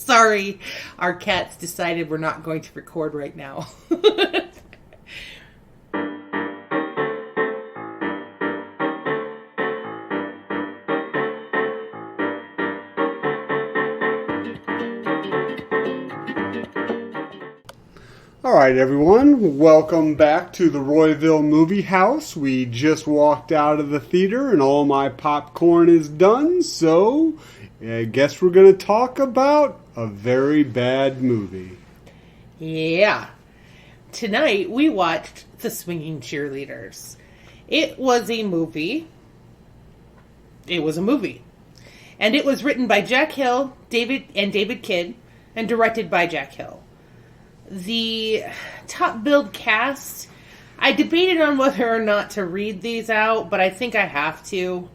Sorry, our cats decided we're not going to record right now. Alright everyone, welcome back to the Royville Movie House. We just walked out of the theater and all my popcorn is done, so I guess we're going to talk about a very bad movie. Yeah. Tonight we watched The Swinging Cheerleaders. It was a movie. And it was written by Jack Hill, David Kidd, and directed by Jack Hill. The top billed cast, I debated on whether or not to read these out, but I think I have to.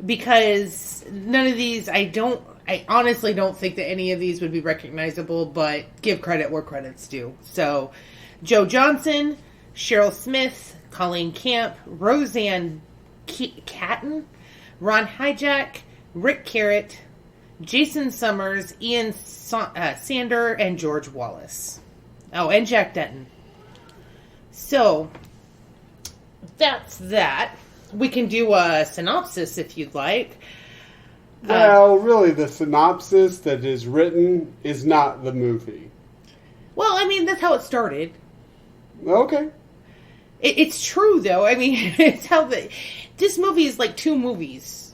Because none of these, I honestly don't think that any of these would be recognizable, but give credit where credit's due. So, Joe Johnson, Cheryl Smith, Colleen Camp, Roseanne Catton, Ron Hijack, Rick Carrot, Jason Summers, Ian Sander, and George Wallace. Oh, and Jack Denton. So, that's that. We can do a synopsis if you'd like. Well, really, the synopsis that is written is not the movie. Well, I mean, that's how it started. Okay. It's true, though. I mean, it's how this movie is like two movies.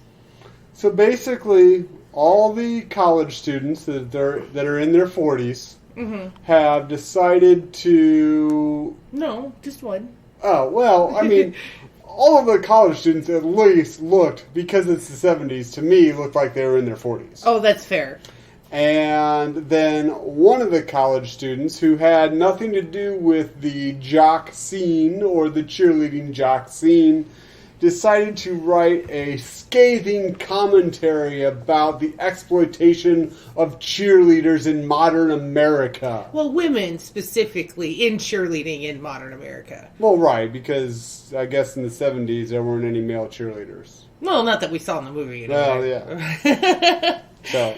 So basically, all the college students that are in their 40s have decided to... No, just one. Oh, well, I mean, all of the college students at least looked, because it's the 70s, to me, looked like they were in their 40s. Oh, that's fair. And then one of the college students, who had nothing to do with the jock scene or the cheerleading jock scene, decided to write a scathing commentary about the exploitation of cheerleaders in modern America. Well, women specifically in cheerleading in modern America. Well, right, because I guess in the 70s there weren't any male cheerleaders. Well, not that we saw in the movie. Anyway. Well, yeah. So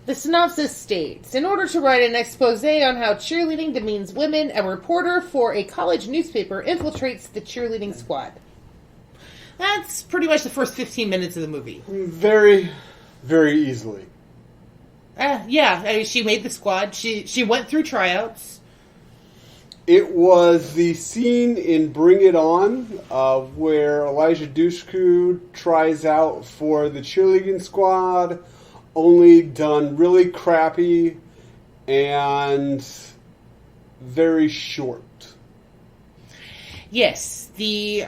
The synopsis states, in order to write an expose on how cheerleading demeans women, a reporter for a college newspaper infiltrates the cheerleading squad. That's pretty much the first 15 minutes of the movie. Very, very easily. Yeah, I mean, she made the squad. She went through tryouts. It was the scene in Bring It On where Elijah Dushku tries out for the cheerleading squad, only done really crappy and very short. Yes, the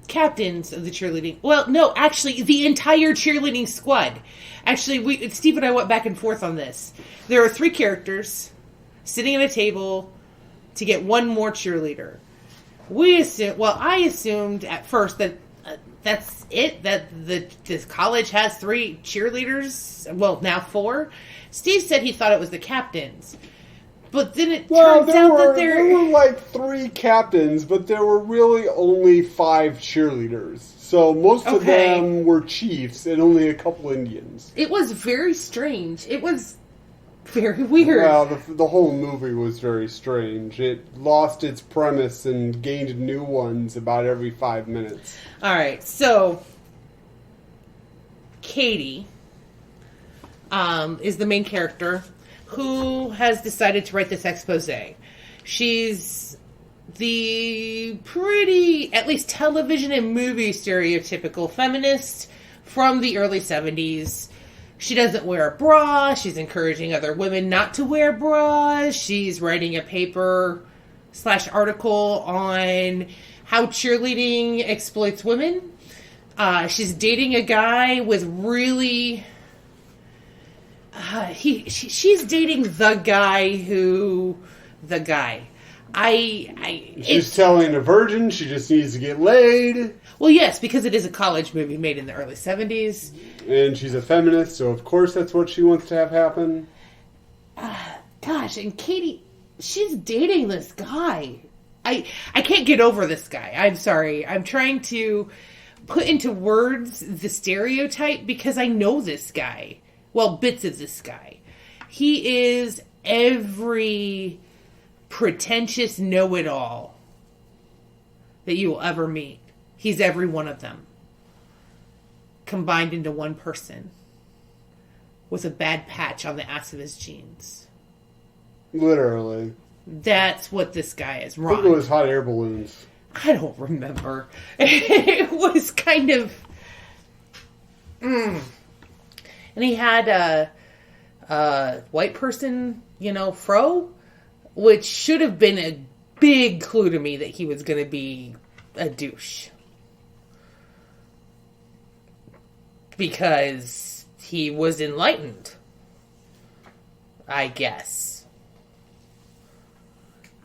captains of the cheerleading... Well, no, actually, the entire cheerleading squad. Actually, Steve and I went back and forth on this. There are 3 characters sitting at a table to get one more cheerleader. I assumed at first that that's it, that this college has 3 cheerleaders. Well, now 4. Steve said he thought it was the captains. But then it turns out that there were like 3 captains, but there were really only 5 cheerleaders. So most of them were chiefs and only a couple Indians. It was very strange. It was very weird. Well, the whole movie was very strange. It lost its premise and gained new ones about every 5 minutes. All right, so Katie is the main character who has decided to write this expose. She's the pretty, at least television and movie stereotypical feminist from the early 70s. She doesn't wear a bra. She's encouraging other women not to wear bras. She's writing a paper/article on how cheerleading exploits women. She's dating a guy with really... she's dating the guy who... The guy. She's telling a virgin she just needs to get laid. Well, yes, because it is a college movie made in the early 70s. And she's a feminist, so of course that's what she wants to have happen. Gosh, and Katie, she's dating this guy. I can't get over this guy. I'm sorry. I'm trying to put into words the stereotype because I know this guy. Well, bits of this guy. He is every pretentious know-it-all that you will ever meet. He's every one of them. Combined into one person. With a bad patch on the ass of his jeans. Literally. That's what this guy is. I think it was hot air balloons. I don't remember. It was kind of... And he had a white person, fro, which should have been a big clue to me that he was going to be a douche. Because he was enlightened. I guess.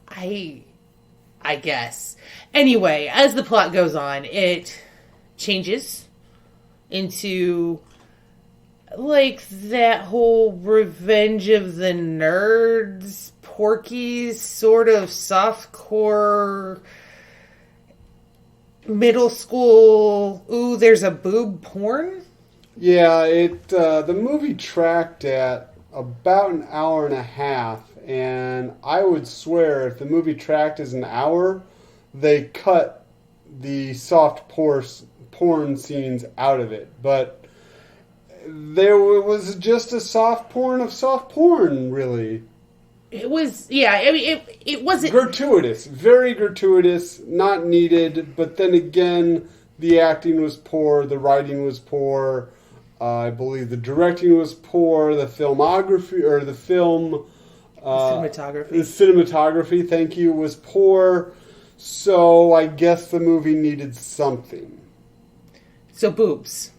I guess. Anyway, as the plot goes on, it changes into like that whole Revenge of the Nerds, Porky's sort of softcore middle school, ooh, there's a boob porn? Yeah, the movie tracked at about an hour and a half, and I would swear if the movie tracked as an hour, they cut the soft porn scenes out of it. But there was just a soft porn of soft porn, really. It was, yeah, I mean, it wasn't... gratuitous. Very gratuitous, not needed, but then again, the acting was poor, the writing was poor, I believe the directing was poor, the filmography, or the film... cinematography. The cinematography, thank you, was poor, so I guess the movie needed something. So boobs.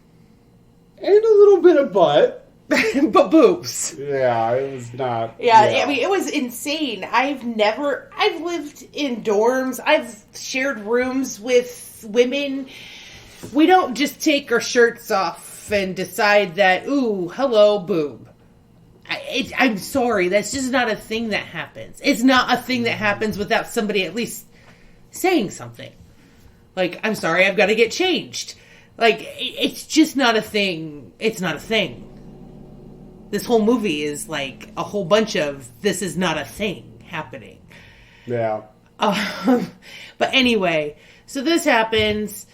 And a little bit of butt. But boobs. Yeah, it was not... Yeah, I mean, it was insane. I've lived in dorms. I've shared rooms with women. We don't just take our shirts off and decide that, ooh, hello, boob. I'm sorry, that's just not a thing that happens. It's not a thing that happens without somebody at least saying something. Like, I'm sorry, I've got to get changed. Like, it's just not a thing. It's not a thing. This whole movie is like a whole bunch of this is not a thing happening. Yeah. But anyway, so this happens.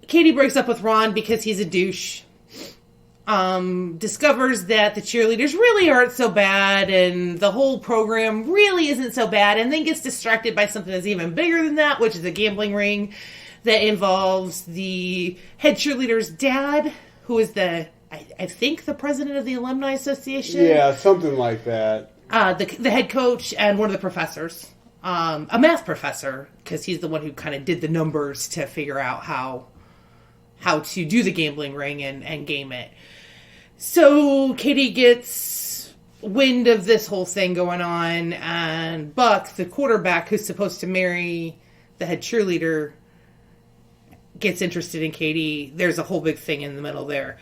Katie breaks up with Ron because he's a douche. Discovers that the cheerleaders really aren't so bad and the whole program really isn't so bad, and then gets distracted by something that's even bigger than that, which is a gambling ring that involves the head cheerleader's dad, who is I think the president of the Alumni Association. Yeah, something like that. The head coach and one of the professors. A math professor, because he's the one who kind of did the numbers to figure out how to do the gambling ring and game it. So Katie gets wind of this whole thing going on, and Buck, the quarterback who's supposed to marry the head cheerleader, gets interested in Katie. There's a whole big thing in the middle there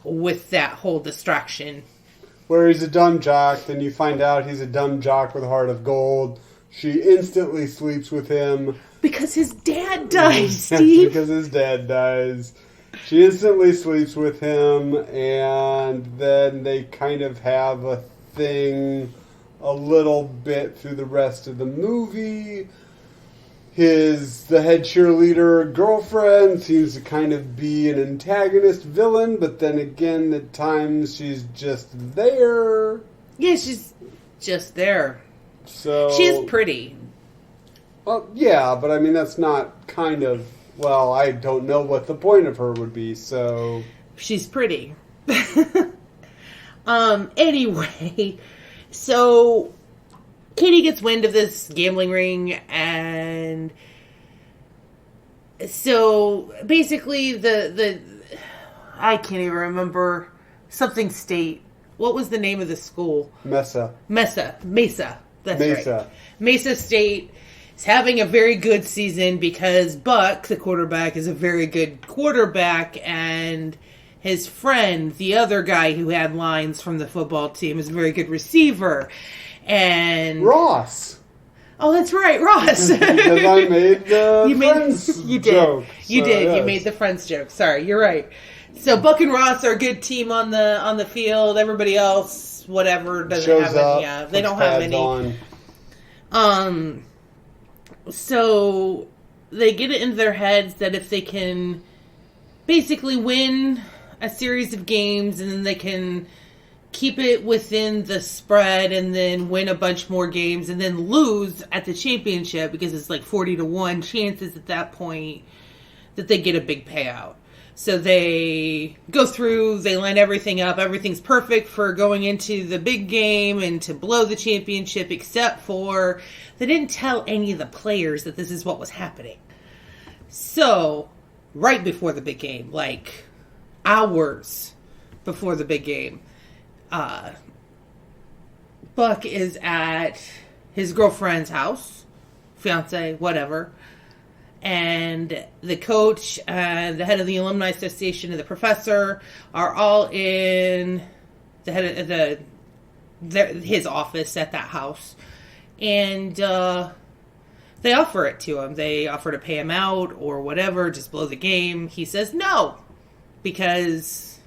with that whole distraction. Where he's a dumb jock, then you find out he's a dumb jock with a heart of gold. She instantly sleeps with him. Because his dad dies, Steve. Because his dad dies. She instantly sleeps with him, and then they kind of have a thing a little bit through the rest of the movie. The head cheerleader girlfriend seems to kind of be an antagonist villain, but then again, at times she's just there. Yeah, she's just there. So she is pretty. Well, yeah, but I mean, that's not kind of... Well, I don't know what the point of her would be, so... She's pretty. Anyway, so Katie gets wind of this gambling ring, and so basically the I can't even remember, something state. What was the name of the school? Mesa. That's Mesa. right. Mesa State is having a very good season because Buck, the quarterback, is a very good quarterback, and his friend, the other guy who had lines from the football team, is a very good receiver. And Ross. Oh, that's right, Ross. Because I made the Friends you did. joke. You did. Yes. You made the Friends joke. Sorry, you're right. So Buck and Ross are a good team on the field. Everybody else, whatever, doesn't Shows have up, any. Yeah, they don't have any. On. So they get it into their heads that if they can basically win a series of games and then they can keep it within the spread and then win a bunch more games and then lose at the championship because it's like 40-1 chances at that point that they get a big payout. So they go through, they line everything up, everything's perfect for going into the big game and to blow the championship, except for they didn't tell any of the players that this is what was happening. So, right before the big game, like hours before the big game, Buck is at his girlfriend's house, fiance, whatever, and the coach and the head of the alumni association and the professor are all in the head of his office at that house, and they offer it to him. They offer to pay him out or whatever, just blow the game. He says no, because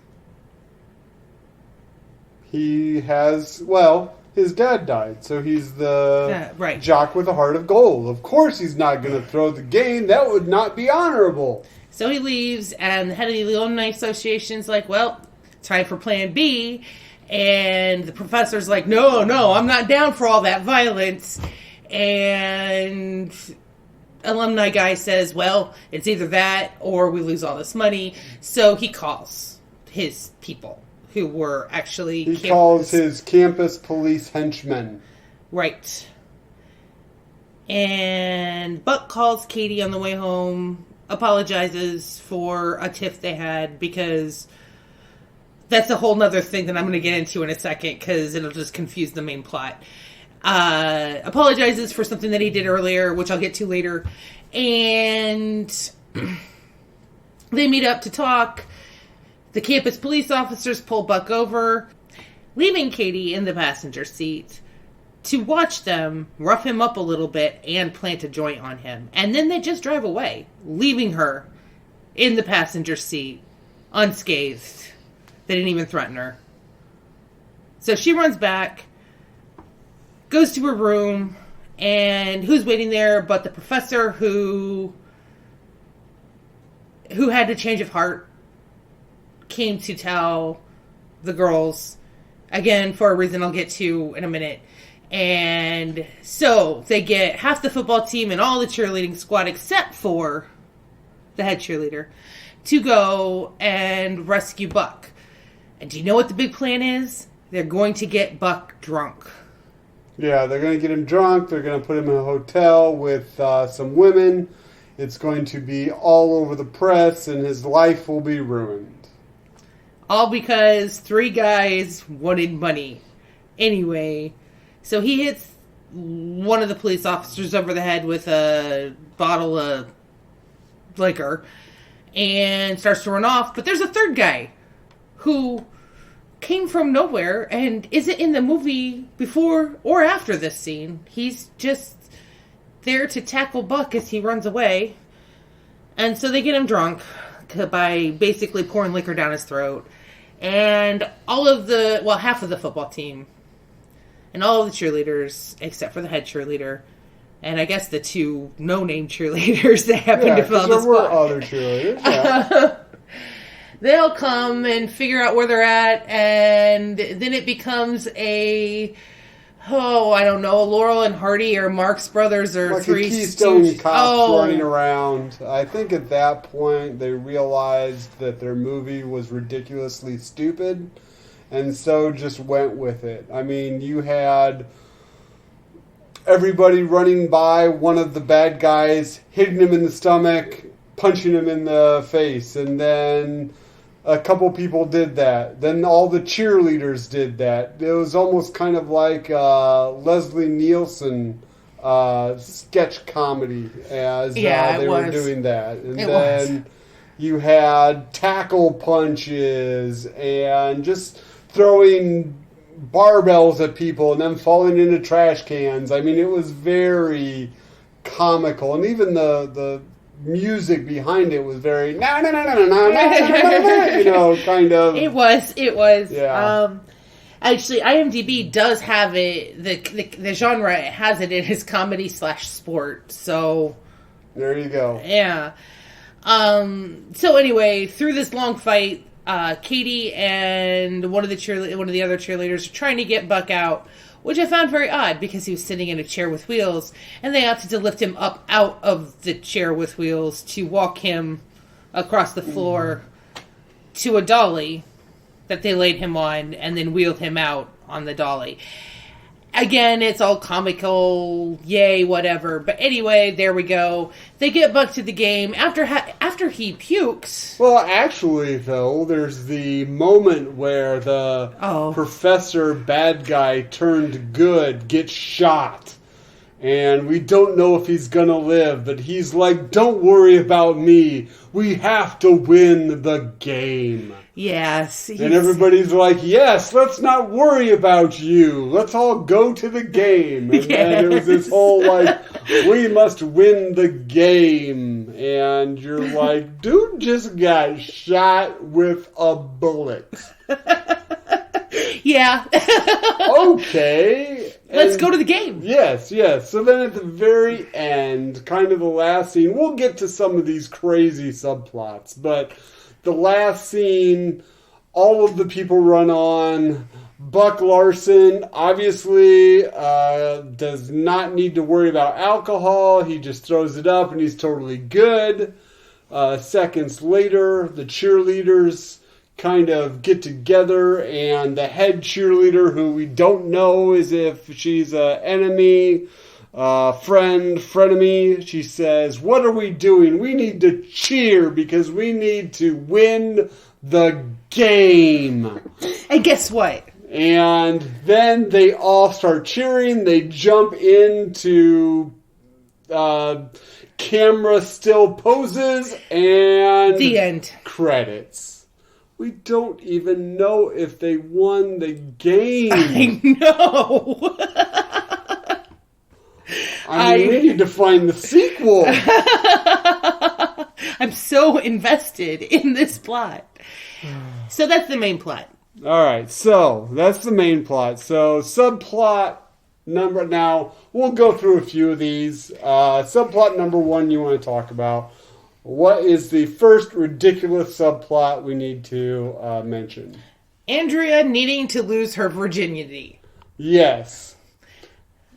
he has, well, his dad died, so he's the right. jock with a heart of gold. Of course he's not going to throw the game. That would not be honorable. So he leaves, and the head of the alumni association's like, well, time for plan B. And the professor's like, no, I'm not down for all that violence. And alumni guy says, well, it's either that or we lose all this money. So he calls his people who were actually He calls his campus police henchmen. Right. And Buck calls Katie on the way home, apologizes for a tiff they had, because that's a whole nother thing that I'm going to get into in a second, because it'll just confuse the main plot. Apologizes for something that he did earlier, which I'll get to later. And they meet up to talk. The campus police officers pull Buck over, leaving Katie in the passenger seat to watch them rough him up a little bit and plant a joint on him. And then they just drive away, leaving her in the passenger seat, unscathed. They didn't even threaten her. So she runs back, goes to her room, and who's waiting there but the professor who had a change of heart, came to tell the girls, again, for a reason I'll get to in a minute. And so they get half the football team and all the cheerleading squad, except for the head cheerleader, to go and rescue Buck. And do you know what the big plan is? They're going to get Buck drunk. Yeah, they're going to get him drunk. They're going to put him in a hotel with some women. It's going to be all over the press, and his life will be ruined. All because 3 guys wanted money. Anyway, so he hits one of the police officers over the head with a bottle of liquor and starts to run off. But there's a third guy who came from nowhere and isn't in the movie before or after this scene. He's just there to tackle Buck as he runs away. And so they get him drunk by basically pouring liquor down his throat. And half of the football team and all of the cheerleaders, except for the head cheerleader, and I guess the 2 no-name cheerleaders that happen to fill out the squad. There were other cheerleaders, yeah. They'll come and figure out where they're at, and then it becomes a Laurel and Hardy or Marx Brothers or like Three a Keystone Stooges. Cops running around. I think at that point they realized that their movie was ridiculously stupid, and so just went with it. I mean, you had everybody running by one of the bad guys, hitting him in the stomach, punching him in the face, and then a couple people did that. Then all the cheerleaders did that. It was almost kind of like Leslie Nielsen sketch comedy as they were doing that. And then you had tackle punches and just throwing barbells at people and them falling into trash cans. I mean, it was very comical, and even the music behind it was very kind of. It was. Yeah. Actually, IMDb does have it. The genre has it in his comedy/sport. So there you go. Yeah. So anyway, through this long fight, Katie and one of the other cheerleaders are trying to get Buck out, which I found very odd because he was sitting in a chair with wheels, and they opted to lift him up out of the chair with wheels to walk him across the floor to a dolly that they laid him on, and then wheeled him out on the dolly. Again, it's all comical, yay, whatever. But anyway, there we go. They get Buck to the game after he pukes. Well, actually, though, there's the moment where the professor bad guy turned good gets shot. And we don't know if he's gonna live, but he's like, don't worry about me. We have to win the game. Yes. And everybody's like, yes, let's not worry about you. Let's all go to the game. And then it was this whole, like, we must win the game. And you're like, dude just got shot with a bullet. Yeah. Okay. Let's go to the game. Yes. So then at the very end, kind of the last scene, we'll get to some of these crazy subplots, but the last scene, all of the people run on. Buck Larson obviously does not need to worry about alcohol. He just throws it up and he's totally good. Seconds later, the cheerleaders kind of get together, and the head cheerleader, who we don't know is if she's an enemy, frenemy, she says, what are we doing? We need to cheer because we need to win the game. And guess what? And then they all start cheering. They jump into camera still poses, and the end. Credits. We don't even know if they won the game. I know. I mean, we need to find the sequel. I'm so invested in this plot. So that's the main plot. All right, so that's the main plot. So subplot number, now we'll go through a few of these. Subplot number 1 you want to talk about. What is the first ridiculous subplot we need to mention? Andrea needing to lose her virginity. Yes.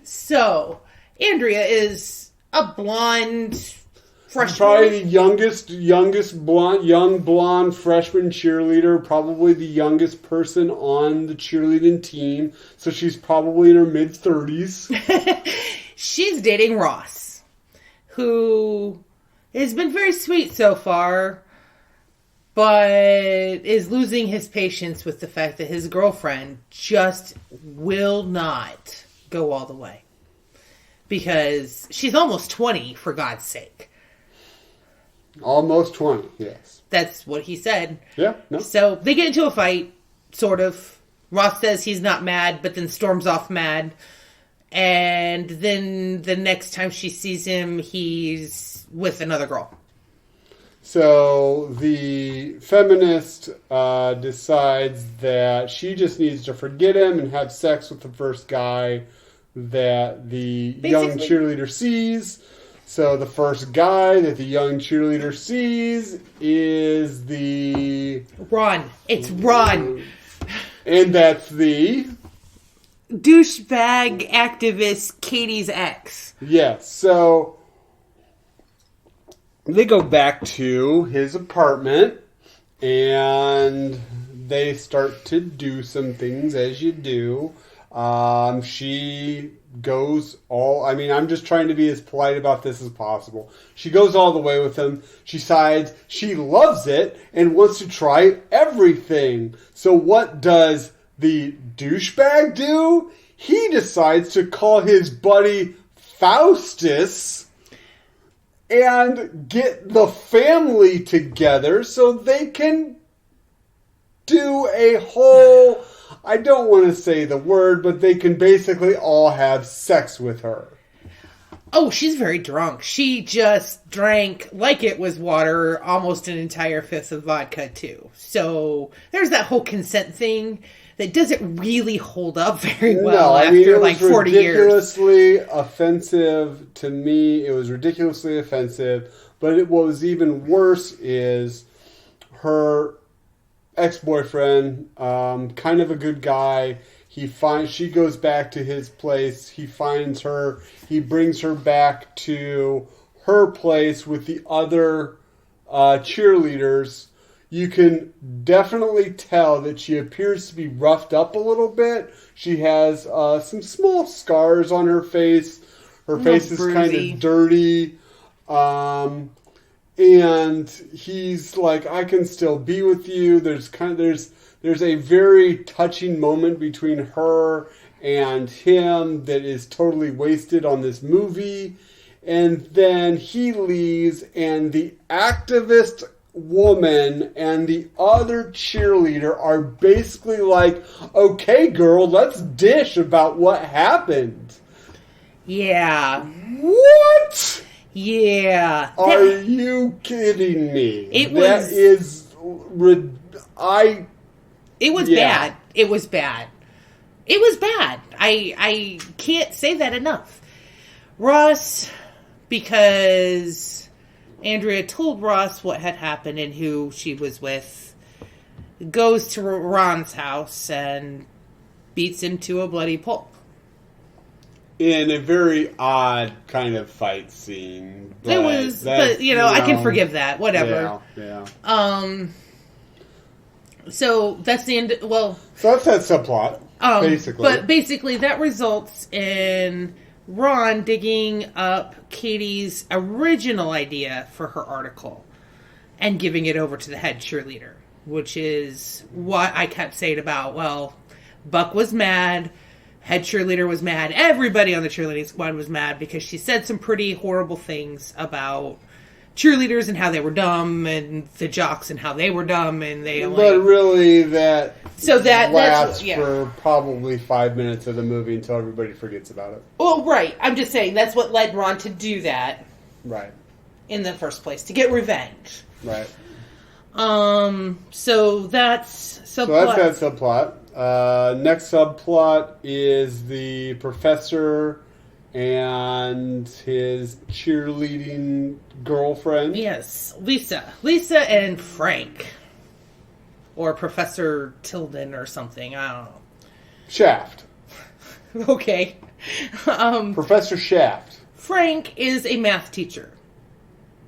So, Andrea is a blonde freshman. Probably the youngest young blonde freshman cheerleader. Probably the youngest person on the cheerleading team. So she's probably in her mid-30s. She's dating Ross, who has been very sweet so far, but is losing his patience with the fact that his girlfriend just will not go all the way. Because she's almost 20, for God's sake. Almost 20, yes. That's what he said. Yeah, no. So they get into a fight, sort of. Ross says he's not mad, but then storms off mad. And then the next time she sees him, he's with another girl. So the feminist decides that she just needs to forget him and have sex with the first guy that the young cheerleader sees. So the first guy that the young cheerleader sees is the... Ron. It's Ron. And that's the... douchebag activist Katie's ex. Yes, so they go back to his apartment and they start to do some things as you do. She goes I'm just trying to be as polite about this as possible. She goes all the way with him. She decides she loves it and wants to try everything. So what does the douchebag do? He decides to call his buddy Faustus and get the family together so they can do a whole I don't want to say the word, but they can basically all have sex with her. Oh, she's very drunk. She just drank, like it was water, almost an entire fifth of vodka, too. So there's that whole consent thing that doesn't really hold up very well after like 40 years. It was ridiculously offensive to me. It was ridiculously offensive. But what was even worse is her ex-boyfriend, kind of a good guy. She goes back to his place. He finds her. He brings her back to her place with the other cheerleaders. You can definitely tell that she appears to be roughed up a little bit. She has some small scars on her face. Her face is kind of dirty. And he's like, I can still be with you. There's a very touching moment between her and him that is totally wasted on this movie. And then he leaves, and the activist woman and the other cheerleader are basically like, okay, girl, let's dish about what happened. Yeah. What? Yeah. Are you kidding me? It was bad. It was bad. It was bad. I can't say that enough. Ross, because Andrea told Ross what had happened and who she was with, goes to Ron's house and beats him to a bloody pulp. In a very odd kind of fight scene. It was, but I can forgive that. Whatever. Yeah. So that's the end. Well, so that's that subplot. Basically, but basically that results in Ron digging up Katie's original idea for her article and giving it over to the head cheerleader, which is what I kept saying about, well, Buck was mad. Head cheerleader was mad. Everybody on the cheerleading squad was mad because she said some pretty horrible things about cheerleaders and how they were dumb, and the jocks and how they were dumb, and they only... But really, that lasts that's for probably 5 minutes of the movie until everybody forgets about it. Well, right. I'm just saying that's what led Ron to do that. Right. In the first place, to get revenge. Right. So that's subplot. So that's that subplot. Next subplot is the professor and his cheerleading girlfriend. Yes, Lisa and Frank, or Professor Tilden or something. I don't know. Shaft. Okay. Professor Shaft. Frank is a math teacher.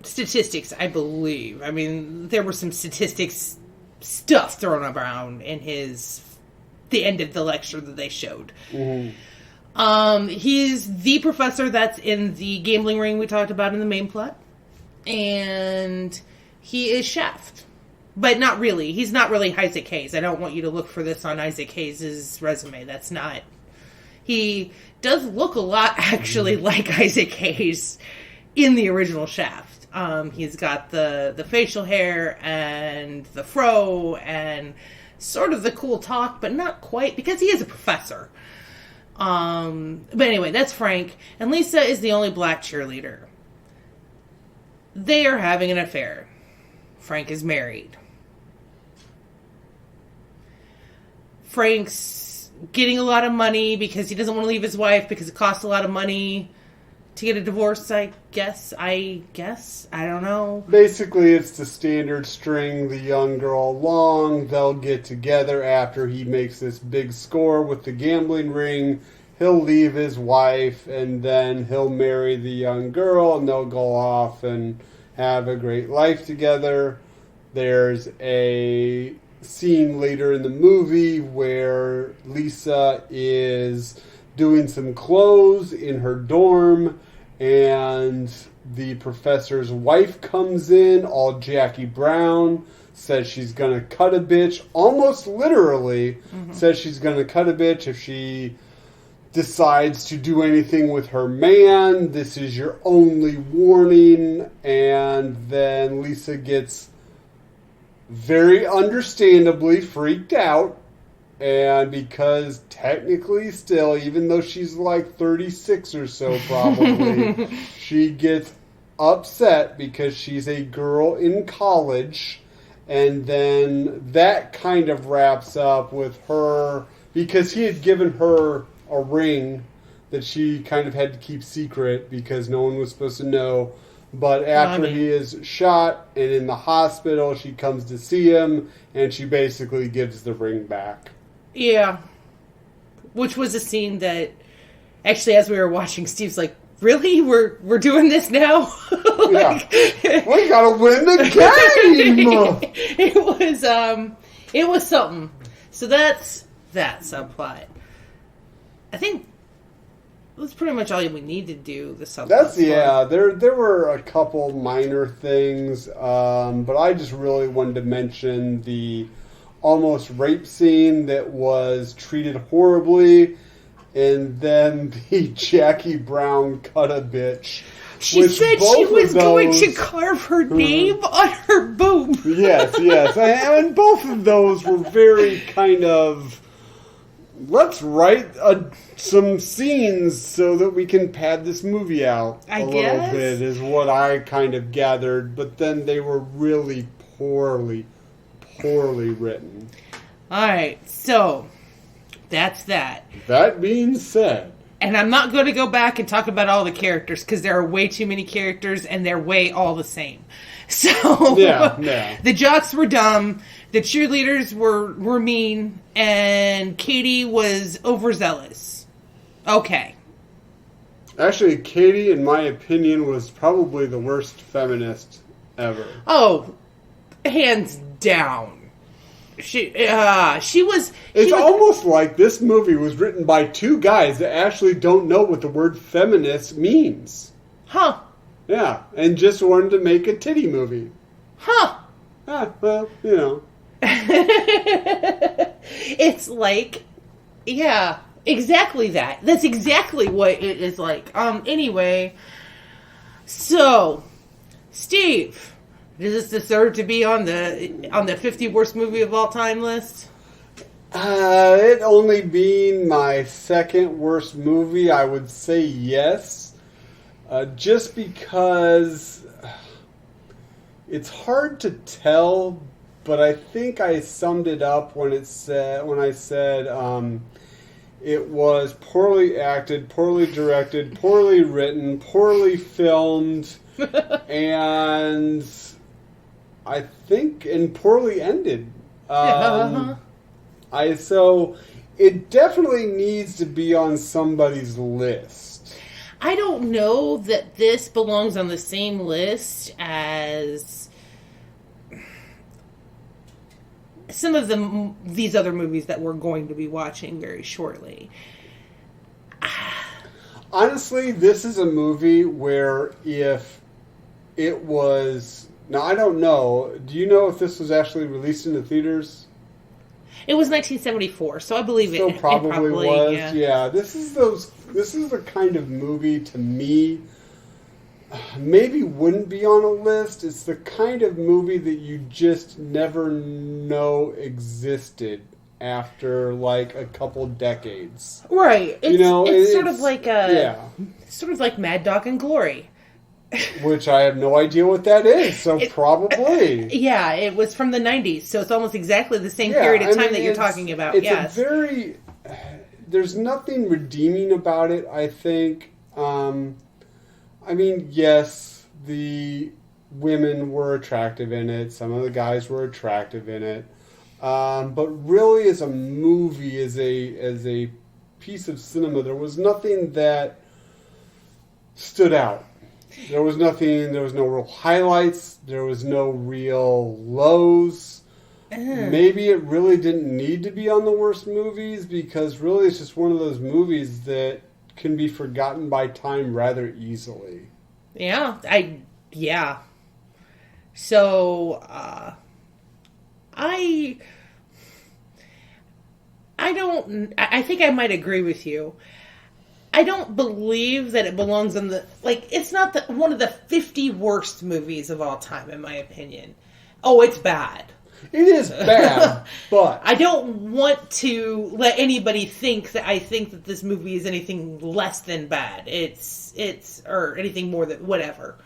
Statistics, I believe. I mean, there were some statistics stuff thrown around in the end of the lecture that they showed. Mm-hmm. He's the professor that's in the gambling ring we talked about in the main plot. And he is Shaft. But not really. He's not really Isaac Hayes. I don't want you to look for this on Isaac Hayes' resume. That's not... He does look a lot, actually, like Isaac Hayes in the original Shaft. He's got the facial hair and the fro and sort of the cool talk, but not quite, because he is a professor. But anyway, that's Frank. And Lisa is the only black cheerleader. They are having an affair. Frank is married. Frank's getting a lot of money because he doesn't want to leave his wife because it costs a lot of money to get a divorce, I guess. I don't know. Basically, it's the standard string the young girl along. They'll get together after he makes this big score with the gambling ring. He'll leave his wife, and then he'll marry the young girl, and they'll go off and have a great life together. There's a scene later in the movie where Lisa is doing some clothes in her dorm, and the professor's wife comes in, all Jackie Brown, says she's gonna cut a bitch, almost literally says she's gonna cut a bitch if she decides to do anything with her man. This is your only warning. And then Lisa gets very understandably freaked out And because technically still, even though she's like 36 or so probably, she gets upset because she's a girl in college. And then that kind of wraps up with her, because he had given her a ring that she kind of had to keep secret because no one was supposed to know. But after he is shot and in the hospital, she comes to see him, and she basically gives the ring back. Yeah. Which was a scene that, actually, as we were watching, Steve's like, really? We're doing this now? Like, yeah. We gotta win the game! It was something. So that's that subplot. I think that's pretty much all we need to do, the subplot. There were a couple minor things, but I just really wanted to mention the almost rape scene that was treated horribly, and then the Jackie Brown cut a bitch. She said she was going to carve her name on her boob. Yes. And both of those were very kind of, let's write some scenes so that we can pad this movie out a little bit, is what I kind of gathered. But then they were really poorly written. Alright, so that's that. That being said, and I'm not going to go back and talk about all the characters, because there are way too many characters, and they're way all the same. So, yeah. The jocks were dumb, the cheerleaders were mean, and Katie was overzealous. Okay. Actually, Katie, in my opinion, was probably the worst feminist ever. Oh, hands down. She was... It's almost like this movie was written by two guys that actually don't know what the word feminist means. Huh. Yeah, and just wanted to make a titty movie. Huh. Well, you know. It's like... Yeah, exactly that. That's exactly what it is like. Anyway. So, Steve... Does this deserve to be on the 50 worst movie of all time list? It only being my second worst movie, I would say yes. Just because it's hard to tell, but I think I summed it up when I said it was poorly acted, poorly directed, poorly written, poorly filmed, and I think, and poorly ended. So it definitely needs to be on somebody's list. I don't know that this belongs on the same list as some of these other movies that we're going to be watching very shortly. Honestly, this is a movie where if it was... Now, I don't know. Do you know if this was actually released in the theaters? It was 1974, so I believe it probably was. Yeah. This is the kind of movie, to me, maybe wouldn't be on a list. It's the kind of movie that you just never know existed after like a couple decades. Right. It's sort of like sort of like Mad Dog and Glory. Which I have no idea what that is, so probably. Yeah, it was from the 90s, so it's almost exactly the same period of time that you're talking about. It's there's nothing redeeming about it, I think. Yes, the women were attractive in it, some of the guys were attractive in it, but really as a movie, as a piece of cinema, there was nothing that stood out. There was no real highlights. There was no real lows. Maybe it really didn't need to be on the worst movies, because really it's just one of those movies that can be forgotten by time rather easily. Yeah. So, I think I might agree with you. I don't believe that it belongs on it's not one of the 50 worst movies of all time, in my opinion. Oh, it's bad. It is bad, but I don't want to let anybody think that I think that this movie is anything less than bad. It's or anything more than whatever.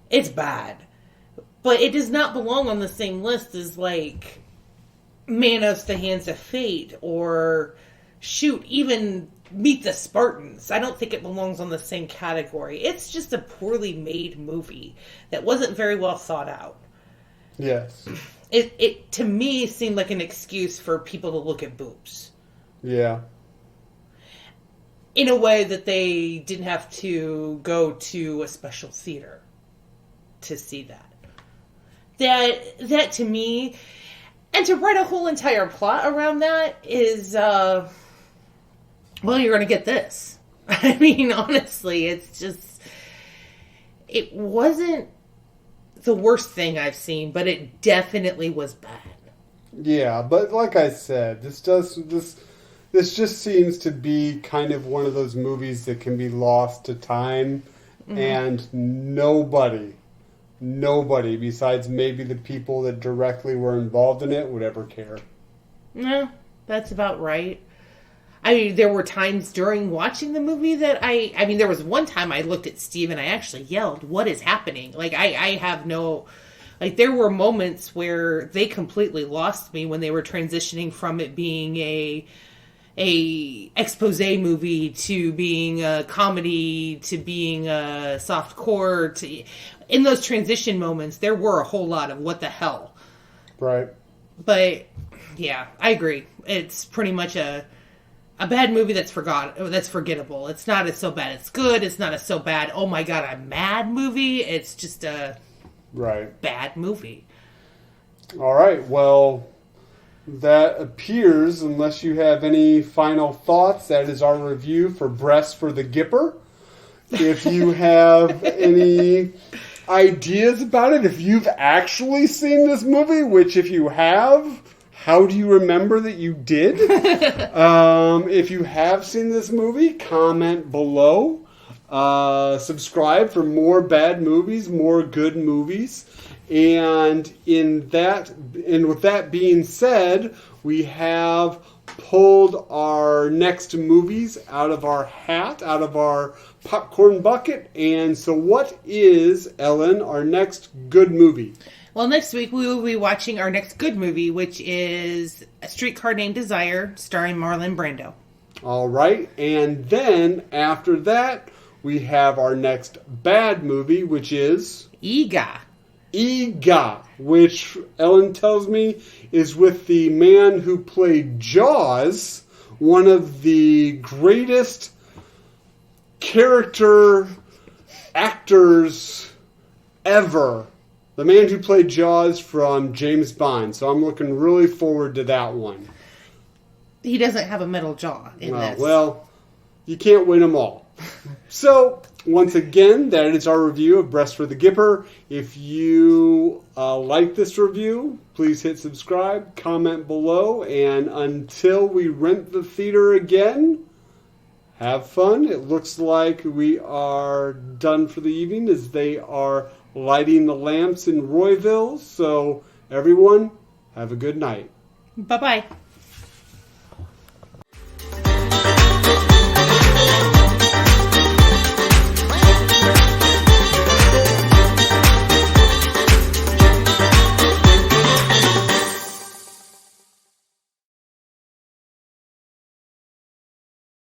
It's bad. But it does not belong on the same list as, like, Manos, The Hands of Fate, or, shoot, even Meet the Spartans. I don't think it belongs on the same category. It's just a poorly made movie that wasn't very well thought out. yes. It to me seemed like an excuse for people to look at boobs. Yeah. In a way that they didn't have to go to a special theater to see that. That to me, and to write a whole entire plot around that is, well, you're going to get this. I mean, honestly, it's just, it wasn't the worst thing I've seen, but it definitely was bad. Yeah, but like I said, this just seems to be kind of one of those movies that can be lost to time, and nobody besides maybe the people that directly were involved in it would ever care. No, that's about right. I mean, there were times during watching the movie that I mean, there was one time I looked at Steve and I actually yelled, "What is happening?" Like, I have no, like, there were moments where they completely lost me when they were transitioning from it being a expose movie to being a comedy to being a soft core. In those transition moments, there were a whole lot of what the hell. Right. But yeah, I agree. It's pretty much a bad movie that's forgettable. It's not so bad it's good. It's not so bad, oh my god, I'm mad movie. It's just a bad movie. All right. Well, that appears, unless you have any final thoughts, that is our review for Breast for the Gipper. If you have any ideas about it, if you've actually seen this movie, which if you have, how do you remember that you did? If you have seen this movie, comment below. Subscribe for more bad movies, more good movies. And with that being said, we have pulled our next movies out of our hat, out of our popcorn bucket. And so what is, Ellen, our next good movie? Well, next week we will be watching our next good movie, which is A Streetcar Named Desire, starring Marlon Brando. All right. And then after that, we have our next bad movie, which is Ega, which Ellen tells me is with the man who played Jaws, one of the greatest character actors ever. The man who played Jaws from James Bond. So I'm looking really forward to that one. He doesn't have a metal jaw in this. Well, you can't win them all. So, once again, that is our review of Breast for the Gipper. If you like this review, please hit subscribe, comment below, and until we rent the theater again, have fun. It looks like we are done for the evening as they are lighting the lamps in Royville. So, everyone, have a good night. Bye-bye.